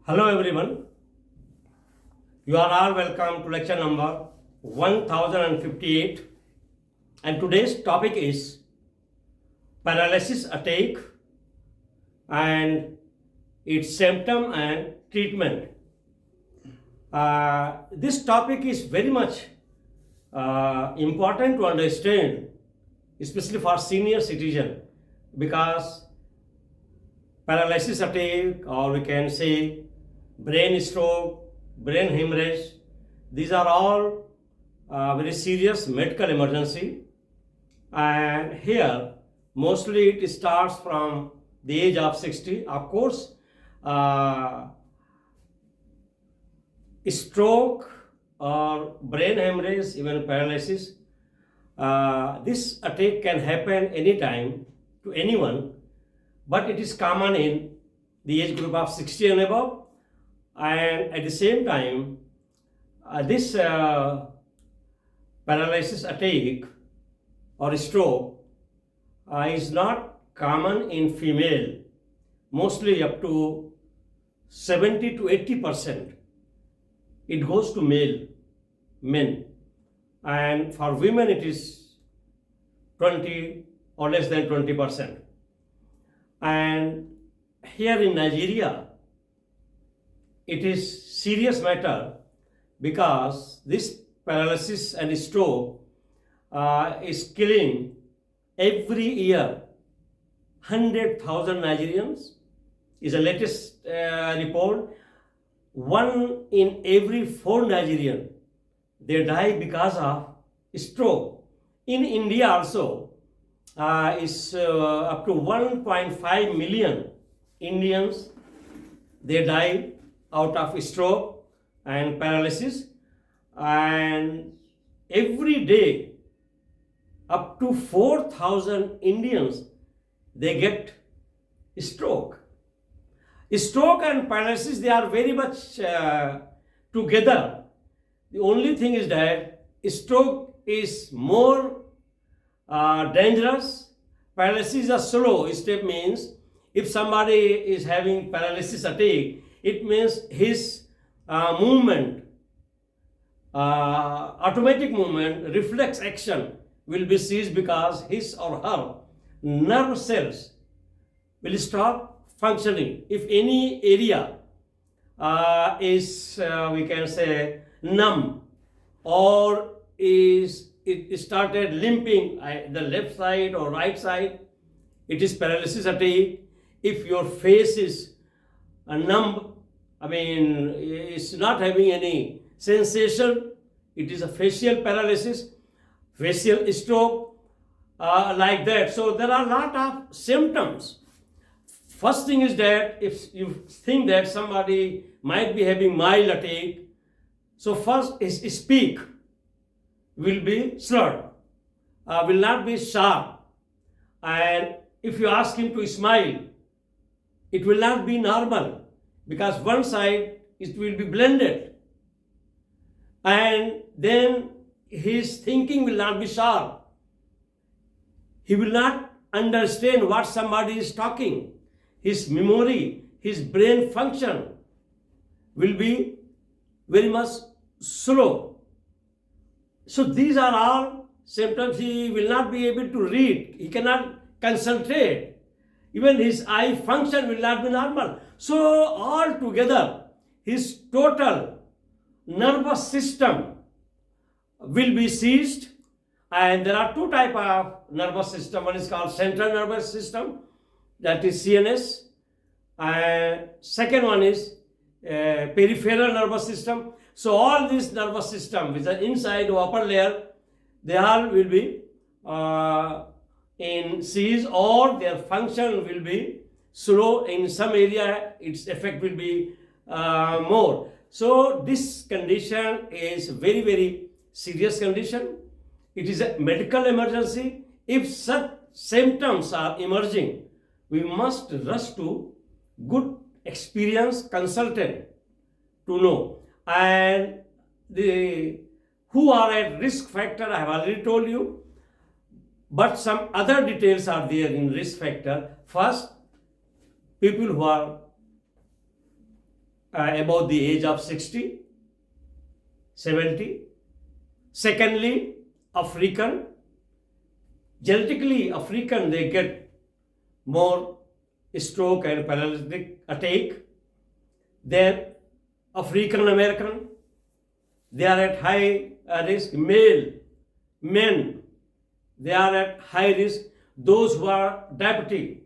Hello everyone, you are all welcome to lecture number 1058 and today's topic is paralysis attack and its symptom and treatment. This topic is very much important to understand, especially for senior citizen, because paralysis attack, or we can say brain stroke, brain hemorrhage, these are all very serious medical emergency. And here mostly it starts from the age of 60. Of course, stroke or brain hemorrhage, even paralysis, this attack can happen anytime to anyone, but it is common in the age group of 60 and above. And at the same time, this paralysis attack or stroke is not common in female, mostly up to 70 to 80%. It goes to men, and for women it is 20 or less than 20%. And here in Nigeria, it is serious matter because this paralysis and stroke is killing every year 100,000 Nigerians. Is the latest report. 1 in every 4 Nigerian, they die because of stroke. In India also, is up to 1.5 million Indians, they die out of stroke and paralysis, and every day up to 4,000 Indians, they get stroke. Stroke and paralysis, they are very much together. The only thing is that stroke is more dangerous. Paralysis is a slow step, means if somebody is having paralysis attack, it means his movement, automatic movement, reflex action will be ceased because his or her nerve cells will stop functioning. If any area is, we can say, numb, or it started limping, the left side or right side, it is paralysis attack. If your face is numb, it's not having any sensation, it is a facial paralysis, facial stroke, like that. So there are a lot of symptoms. First thing is that if you think that somebody might be having mild attack, so first is speak will be slurred, will not be sharp, and if you ask him to smile, it will not be normal, because one side it will be blended, and then his thinking will not be sharp. He will not understand what somebody is talking. His memory, his brain function will be very much slow. So these are all symptoms. He will not be able to read. He cannot concentrate. Even his eye function will not be normal. So altogether, his total nervous system will be seized. And there are 2 types of nervous system. One is called central nervous system, that is CNS. And second one is peripheral nervous system. So all these nervous system, which are inside or upper layer, they all will be in seize, or their function will be slow. In some area, its effect will be more. So this condition is very, very serious condition. It is a medical emergency. If such symptoms are emerging, we must rush to good experienced consultant to know. And who are at risk factor, I have already told you, but some other details are there in risk factor. First, people who are above the age of 60, 70. Secondly, African. Genetically, African, they get more stroke and paralytic attack. Then African American, they are at high risk. Men, they are at high risk. Those who are diabetic,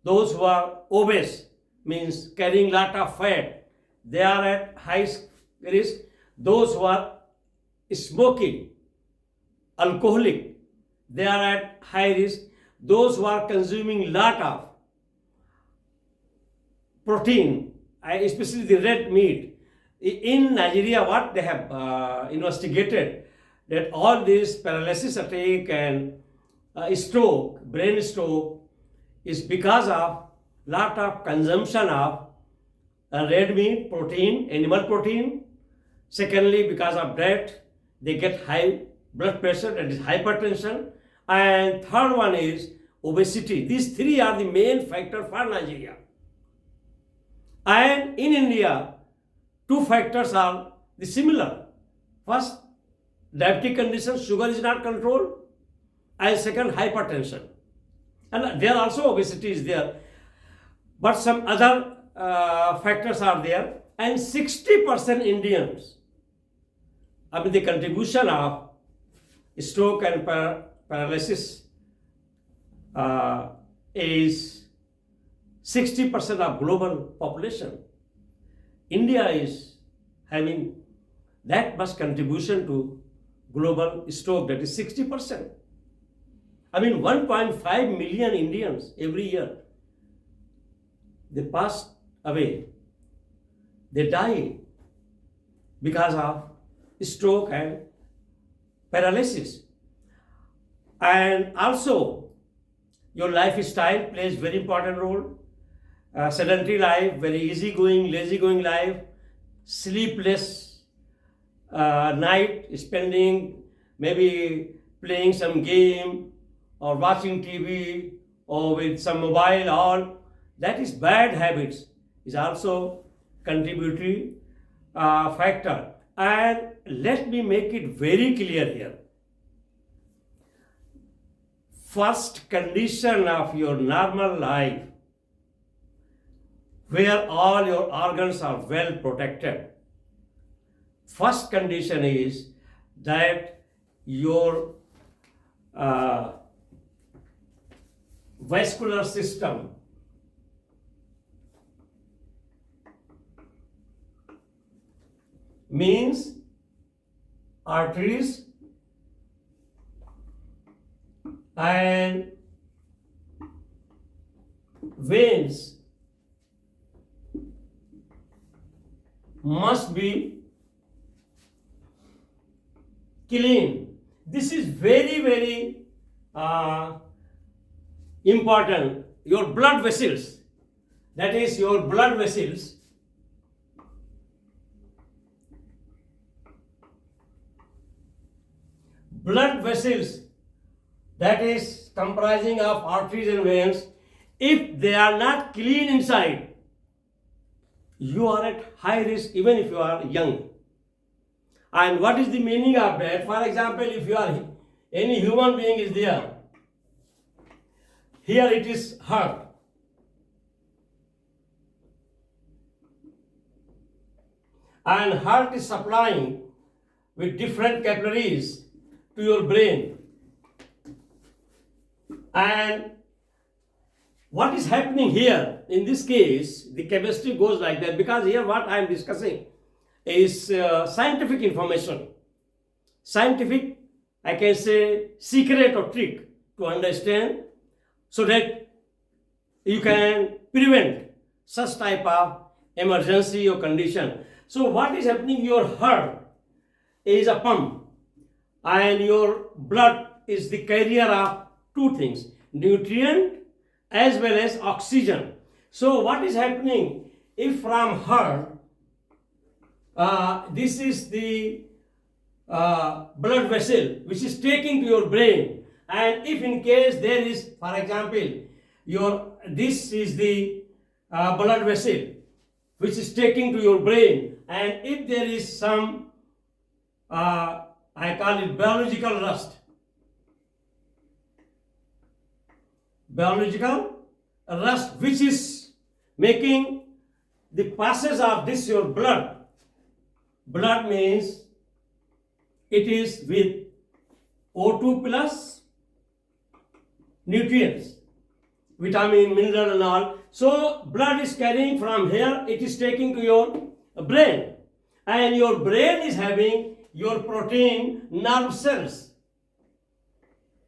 those who are obese, means carrying lot of fat, they are at high risk. Those who are smoking, alcoholic, they are at high risk. Those who are consuming lot of protein, especially the red meat. In Nigeria, what they have investigated, that all this paralysis attack and stroke, brain stroke, is because of lot of consumption of red meat, protein, animal protein. Secondly, because of that, they get high blood pressure, that is hypertension. And third one is obesity. These three are the main factor for Nigeria. And in India, two factors are the similar. First, diabetic condition, sugar is not controlled. And second, hypertension. And there also obesity is there. But some other factors are there. And 60% Indians, the contribution of stroke and paralysis is 60% of global population. India is having that much contribution to global stroke, that is 60%. 1.5 million Indians every year, they pass away, they die because of stroke and paralysis. And also, your lifestyle plays very important role. Sedentary life, very easygoing, lazy-going life, sleepless night, spending, maybe playing some game or watching TV or with some mobile, all that is bad habits, is also contributory factor. And let me make it very clear here. First condition of your normal life, where all your organs are well protected, first condition is that your vascular system means arteries and veins must be clean. This is very, very important. Your blood vessels, that is your blood vessels, that is comprising of arteries and veins, if they are not clean inside, you are at high risk even if you are young. And what is the meaning of that? For example, if you are any human being is there, here it is heart. And heart is supplying with different capillaries to your brain. And what is happening here, in this case, the chemistry goes like that, because here what I am discussing is scientific information. Scientific, I can say, secret or trick to understand, so that you can prevent such type of emergency or condition. So what is happening, your heart is a pump and your blood is the carrier of two things, nutrient as well as oxygen. So what is happening, if from heart, this is the blood vessel which is taking to your brain, and if in case there is, for example, this is the blood vessel which is taking to your brain, and if there is some, I call it biological rust. Biological rust, which is making the passage of this your blood. Blood means it is with O2 plus nutrients, vitamin, mineral and all. So blood is carrying from here, it is taking to your brain, and your brain is having your protein nerve cells.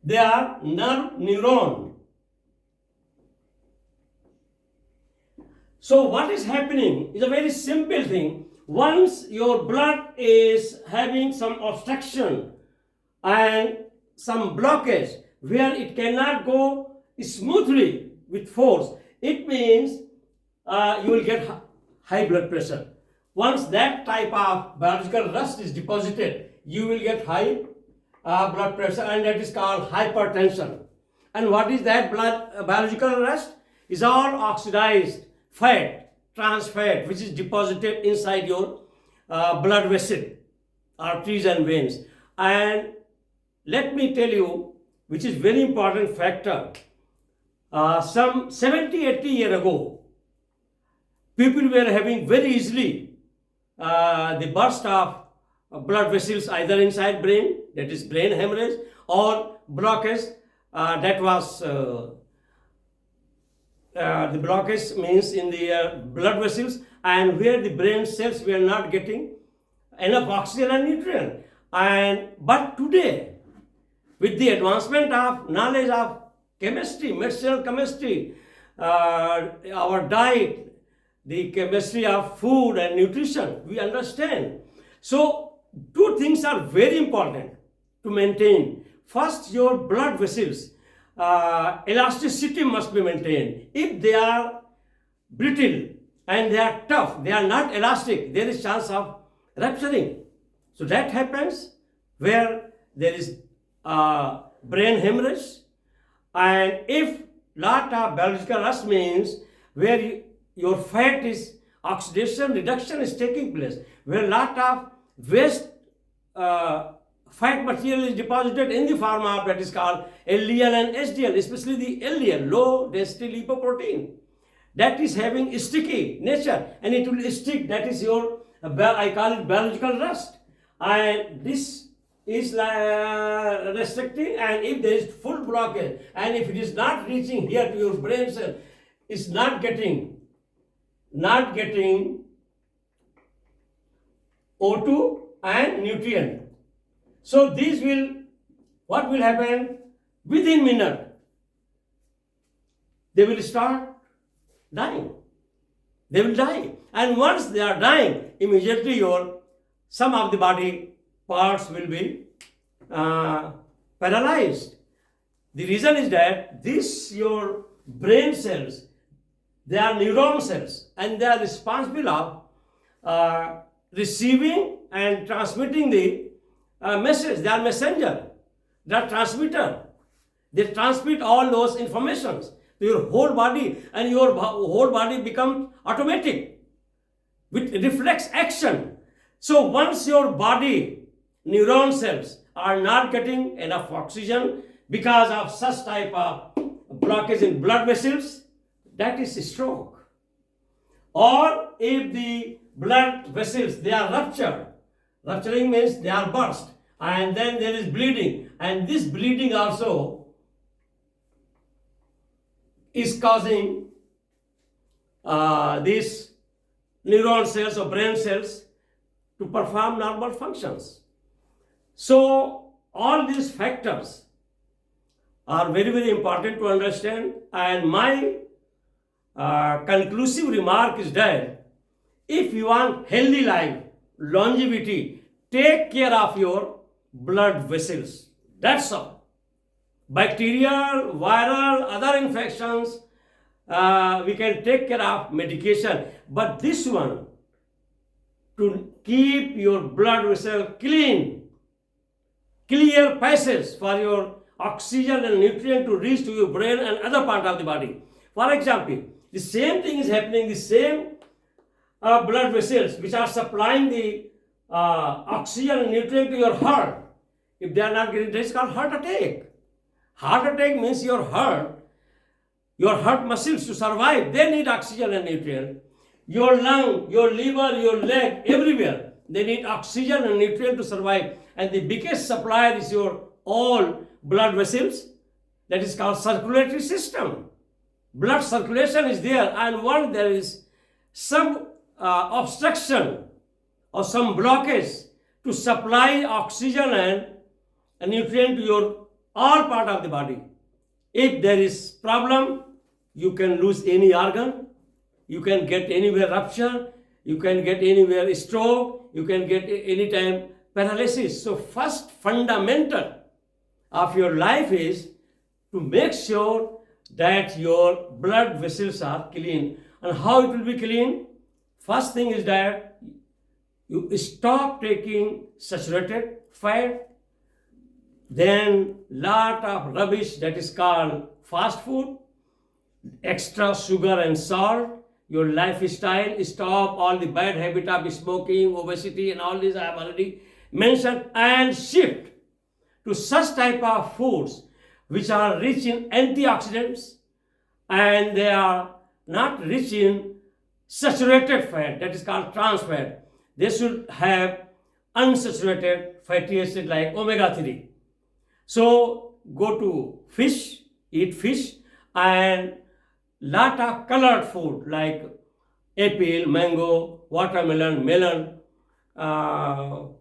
They are neuron. So what is happening is a very simple thing. Once your blood is having some obstruction and some blockage where it cannot go smoothly with force, it means you will get high blood pressure. Once that type of biological rust is deposited, you will get high blood pressure, and that is called hypertension. And what is that biological rust? Is all oxidized fat, trans fat, which is deposited inside your blood vessel, arteries and veins. And let me tell you, which is very important factor, some 70-80 years ago, people were having very easily the burst of blood vessels either inside brain, that is brain hemorrhage, or blockage, that was the blockage means in the blood vessels, and where the brain cells were not getting enough oxygen and nutrient. But today, with the advancement of knowledge of chemistry, medicinal chemistry, our diet, the chemistry of food and nutrition, we understand. So two things are very important to maintain. First, your blood vessels, elasticity must be maintained. If they are brittle and they are tough, they are not elastic, there is chance of rupturing. So that happens where there is brain hemorrhage. And if lot of biological rust means where your fat is oxidation reduction is taking place, where lot of waste fat material is deposited in the form of that is called LDL and HDL, especially the LDL, low density lipoprotein, that is having sticky nature and it will stick. That is your, I call it biological rust. And this is restricting, and if there is full blockage and if it is not reaching here to your brain cell, it's not getting O2 and nutrient. So these will, what will happen? Within minute, they will start dying. They will die. And once they are dying, immediately some of the body parts will be paralyzed. The reason is that your brain cells, they are neuron cells, and they are responsible of receiving and transmitting the message. They are messenger, they are transmitter. They transmit all those informations to your whole body, and your whole body becomes automatic with reflex action. So once your body neuron cells are not getting enough oxygen because of such type of blockage in blood vessels, that is a stroke. Or if the blood vessels, they are rupturing means they are burst, and then there is bleeding, and this bleeding also is causing these neuron cells or brain cells to perform normal functions. So all these factors are very, very important to understand, and my conclusive remark is that if you want healthy life, longevity, take care of your blood vessels. That's all. Bacterial, viral, other infections, we can take care of medication. But this one, to keep your blood vessel clean, clear passage for your oxygen and nutrient to reach to your brain and other part of the body. For example, the same thing is happening, the same blood vessels which are supplying the oxygen and nutrient to your heart, if they are not getting, that is called heart attack. Heart attack means your heart muscles to survive, they need oxygen and nutrient. Your lung, your liver, your leg, everywhere, they need oxygen and nutrient to survive. And the biggest supplier is your all blood vessels. That is called circulatory system. Blood circulation is there, and when there is some obstruction or some blockage to supply oxygen and nutrient to your all part of the body, if there is problem, you can lose any organ, you can get anywhere rupture, you can get anywhere stroke, you can get anytime paralysis. So first fundamental of your life is to make sure that your blood vessels are clean. And how it will be clean? First thing is that you stop taking saturated fat, then lot of rubbish that is called fast food, extra sugar and salt, your lifestyle, stop all the bad habit of smoking, obesity and all these I have already mentioned, and shift to such type of foods which are rich in antioxidants and they are not rich in saturated fat, that is called trans fat. They should have unsaturated fatty acid like omega-3. So go to fish, eat fish, and lot of colored food like apple, mango, watermelon, melon,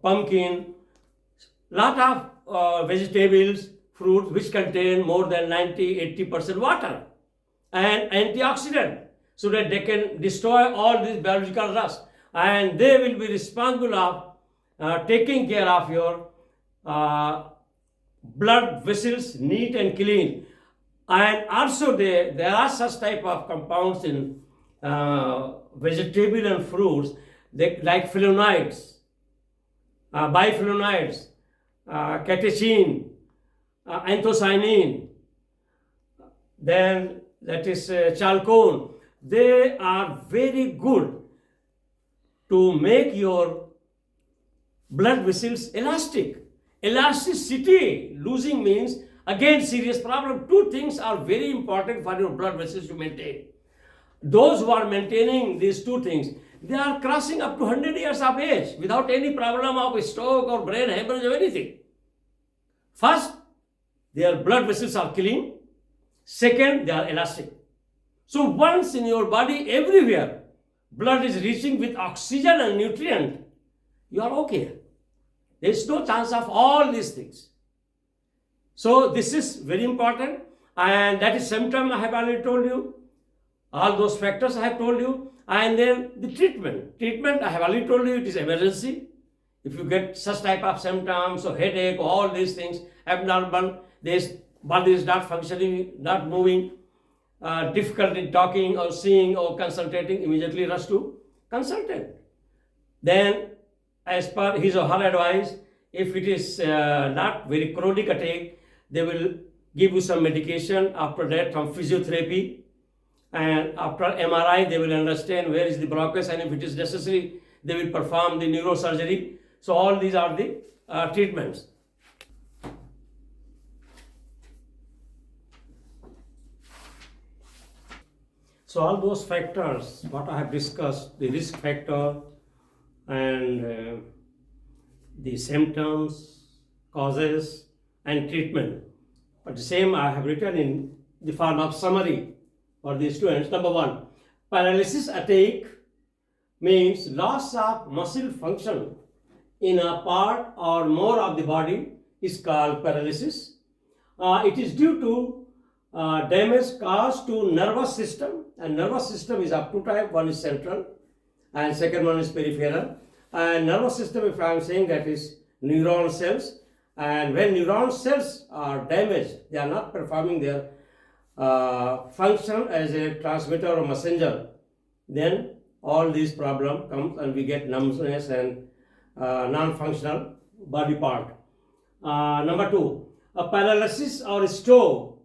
pumpkin, lot of vegetables, fruits which contain more than 90-80% water and antioxidant, so that they can destroy all this biological rust, and they will be responsible of taking care of your blood vessels neat and clean. And also there are such type of compounds in vegetable and fruits like flavonoids, biflavonoids, catechin, anthocyanin, then that is chalcone. They are very good to make your blood vessels elastic. Elasticity losing means again serious problem. Two things are very important for your blood vessels to maintain. Those who are maintaining these two things, they are crossing up to 100 years of age without any problem of stroke or brain hemorrhage or anything. First, their blood vessels are clean. Second, they are elastic. So once in your body, everywhere, blood is reaching with oxygen and nutrient, you are okay. There is no chance of all these things. So this is very important, and that is symptom I have already told you. All those factors I have told you, and then the treatment. Treatment I have already told you, it is emergency. If you get such type of symptoms or headache, all these things abnormal, this body is not functioning, not moving, difficult in talking or seeing or concentrating, immediately rush to consultant. Then as per his or her advice, if it is not very chronic attack, they will give you some medication. After that, some physiotherapy, and after MRI, they will understand where is the blockage, and if it is necessary, they will perform the neurosurgery. So all these are the treatments. So all those factors, what I have discussed, the risk factor and the symptoms, causes and treatment. But the same I have written in the form of summary for the students. Number one, paralysis attack means loss of muscle function in a part or more of the body is called paralysis. It is due to damage caused to nervous system, and nervous system is of two types. One is central and second one is peripheral. And nervous system, if I am saying, that is neuron cells, and when neuron cells are damaged, they are not performing their function as a transmitter or messenger, then all these problem comes and we get numbness and non-functional body part. Number two, a paralysis or stroke,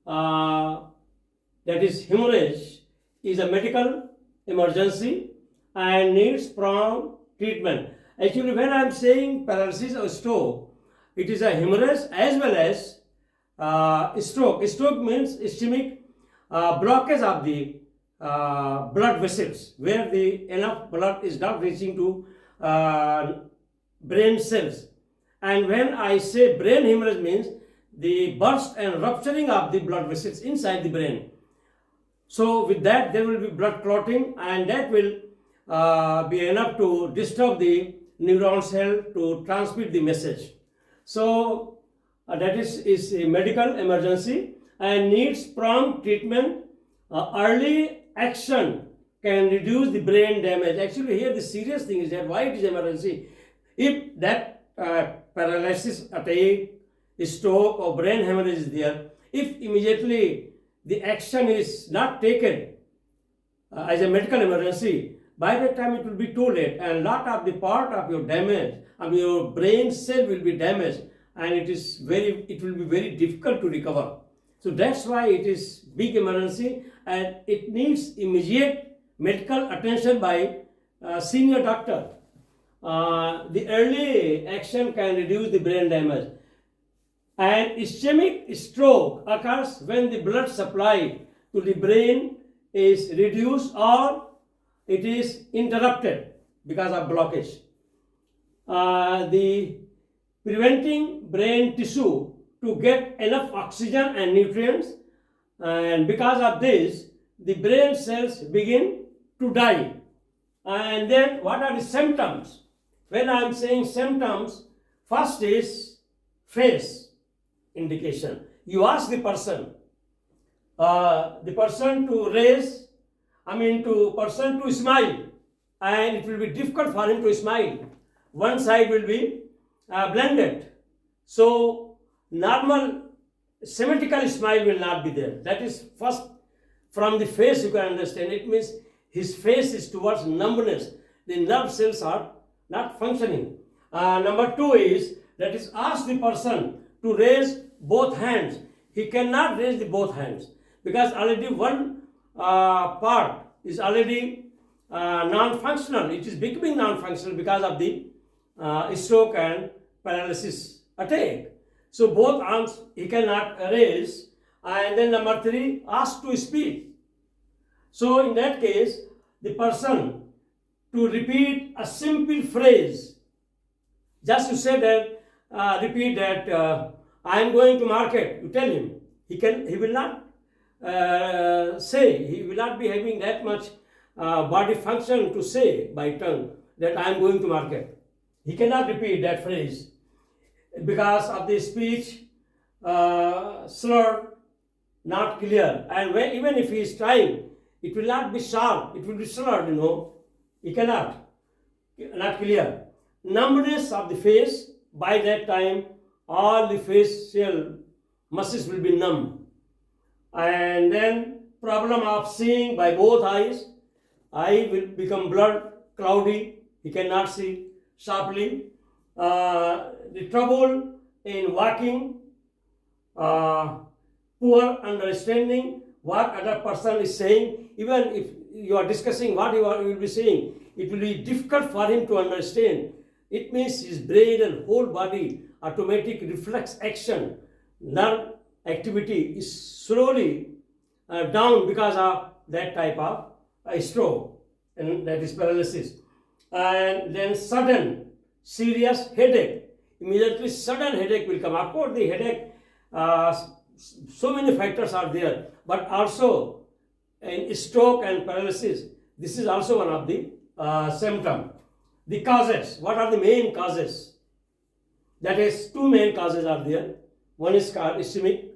that is hemorrhage, is a medical emergency, and needs prompt treatment. Actually, when I am saying paralysis or stroke, it is a hemorrhage as well as stroke. Stroke means ischemic blockage of the blood vessels, where the enough blood is not reaching to brain cells. And when I say brain hemorrhage, means the burst and rupturing of the blood vessels inside the brain. So with that, there will be blood clotting, and that will be enough to disturb the neuron cell to transmit the message. So that is a medical emergency and needs prompt treatment. Early action can reduce the brain damage. Actually, here the serious thing is that why it is emergency. If that paralysis attack, stroke or brain hemorrhage is there, if immediately the action is not taken as a medical emergency, by that time it will be too late, and lot of the part of your damage of your brain cell will be damaged, and it will be very difficult to recover. So that's why it is big emergency, and it needs immediate medical attention by senior doctor. The early action can reduce the brain damage. And ischemic stroke occurs when the blood supply to the brain is reduced or it is interrupted because of blockage. The preventing brain tissue to get enough oxygen and nutrients, and because of this, the brain cells begin to die. And then what are the symptoms? When I am saying symptoms, first is face indication. You ask the person to smile, and it will be difficult for him to smile. One side will be blended. So normal symmetrical smile will not be there. That is first. From the face you can understand. It means his face is towards numbness. The nerve cells are not functioning. Number two is that is ask the person to raise both hands. He cannot raise the both hands because already one part is already non-functional. It is becoming non-functional because of the stroke and paralysis attack. So both arms he cannot raise. And then number three, ask to speak. So in that case, the person to repeat a simple phrase, just to say that, repeat that, I am going to market. You tell him. He will not say. He will not be having that much body function to say by tongue that I am going to market. He cannot repeat that phrase because of the speech slurred, not clear. And even if he is trying, it will not be sharp. It will be slurred. He cannot. Not clear. Numbness of the face. By that time, all the facial muscles will be numb. And then problem of seeing by both eyes. Eye will become blurred, cloudy. He cannot see sharply. The trouble in walking, poor understanding what other person is saying. Even if you are discussing what you will be saying, it will be difficult for him to understand. It means his brain and whole body automatic reflex action, nerve activity is slowly down because of that type of stroke, and that is paralysis. And then sudden serious headache. Immediately sudden headache will come. Of course, the headache, so many factors are there, but also in stroke and paralysis, this is also one of the symptoms. The causes, what are the main causes? That is, two main causes are there. One is called ischemic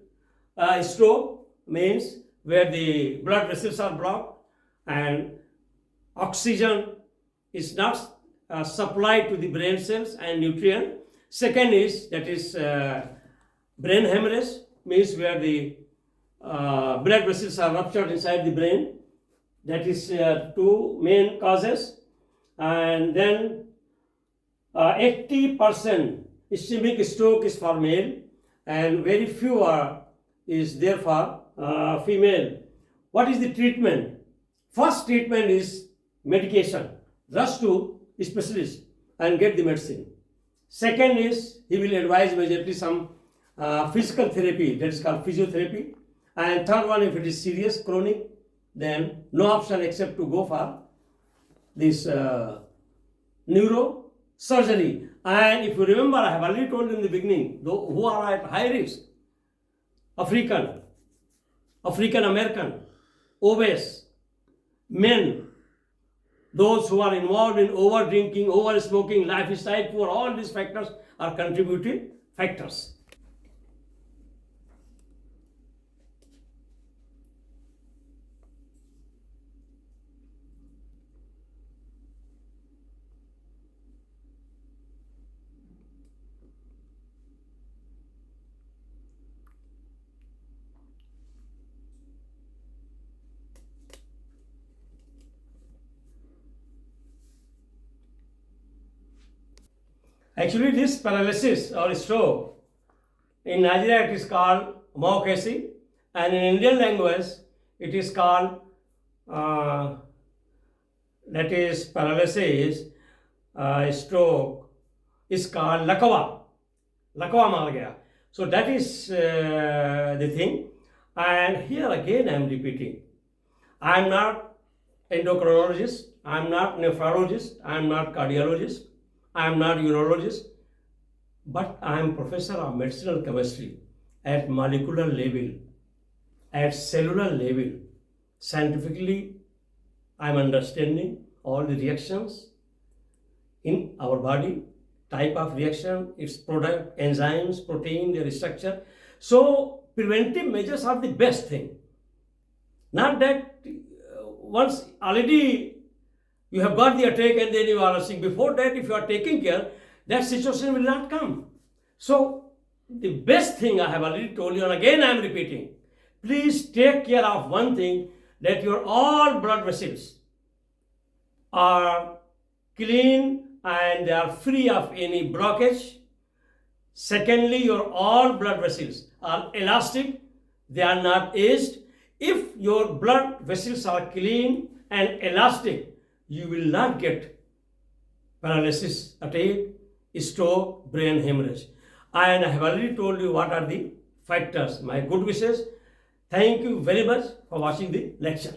stroke, means where the blood vessels are blocked and oxygen is not supplied to the brain cells and nutrient. Second is, that is brain hemorrhage, means where the blood vessels are ruptured inside the brain. That is two main causes. And then 80% ischemic stroke is for male, and very few is there for female. What is the treatment? First treatment is medication. rush to specialist and get the medicine. Second is he will advise majorly some physical therapy, that is called physiotherapy. And third one, if it is serious, chronic, then no option except to go for this neurosurgery. And if you remember, I have already told in the beginning, those who are at high risk, African American, obese, men, those who are involved in over drinking, over smoking, lifestyle poor, all these factors are contributing factors. Actually, this paralysis or stroke, in Nigeria it is called Maokesi, and in Indian language it is called, that is paralysis, stroke, is called lakawa mar gaya. So that is the thing. And here again I am repeating, I am not endocrinologist, I am not nephrologist, I am not cardiologist, I am not urologist, but I am professor of medicinal chemistry at molecular level, at cellular level. Scientifically, I am understanding all the reactions in our body, type of reaction, its product, enzymes, protein, their structure. So preventive measures are the best thing. Not that once already you have got the attack and then you are rushing. Before that, if you are taking care, that situation will not come. So the best thing I have already told you, and again I am repeating, please take care of one thing, that your all blood vessels are clean and they are free of any blockage. Secondly, your all blood vessels are elastic, they are not aged. If your blood vessels are clean and elastic, you will not get paralysis, attack, stroke, brain hemorrhage. And I have already told you what are the factors. My good wishes. Thank you very much for watching the lecture.